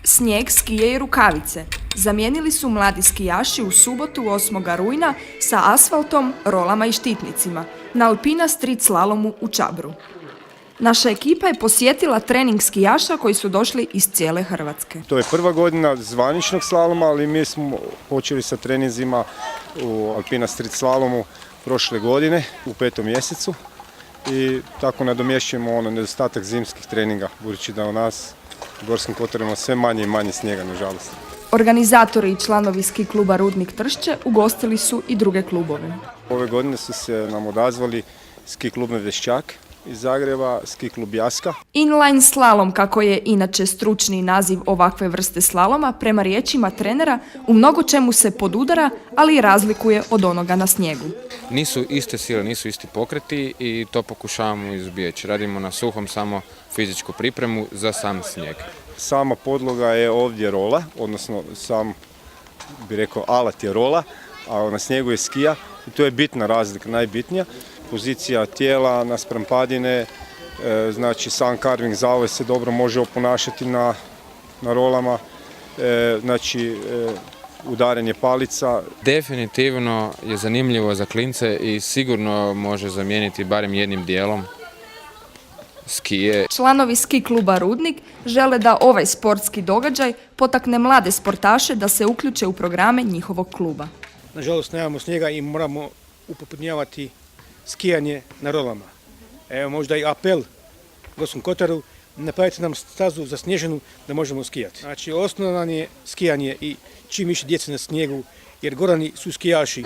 Snijeg, skije i rukavice zamijenili su mladi skijaši u subotu 8. rujna sa asfaltom, rolama i štitnicima na Alpina Street slalomu u Čabru. Naša ekipa je posjetila trening skijaša koji su došli iz cijele Hrvatske. To je prva godina zvaničnog slaloma, ali mi smo počeli sa treninzima u Alpina Street slalomu prošle godine u 5. mjesecu i tako nadomješćujemo nedostatak zimskih treninga, budući da u nas u Gorskim kotarima sve manje i manje snijega, nažalost. Organizatori i članovi ski kluba Rudnik Tršće ugostili su i druge klubove. Ove godine su se nam odazvali ski klub Medveščak iz Zagreba, ski klub Jaska. Inline slalom, kako je inače stručni naziv ovakve vrste slaloma, prema riječima trenera, u mnogo čemu se podudara, ali i razlikuje od onoga na snijegu. Nisu iste sile, nisu isti pokreti i to pokušavamo izbjeći. Radimo na suhom samo fizičku pripremu za sam snijeg. Sama podloga je ovdje rola, odnosno sam bi rekao alat je rola, a na snijegu je skija i to je bitna razlika, najbitnija. Pozicija tijela naspram padine, znači sam carving zavoj se dobro može oponašati na rolama, znači udaranje palica. Definitivno je zanimljivo za klince i sigurno može zamijeniti barem jednim dijelom skije. Članovi ski kluba Rudnik žele da ovaj sportski događaj potakne mlade sportaše da se uključe u programe njihovog kluba. Nažalost, nemamo snijega i moramo upotpunjavati skijanje na rolama. Evo možda i apel Gorskom kotaru, napravite nam stazu zasnježenu da možemo skijati. Znači, osnovno nam je skijanje i čim više djece na snijegu, jer gorani su skijaši.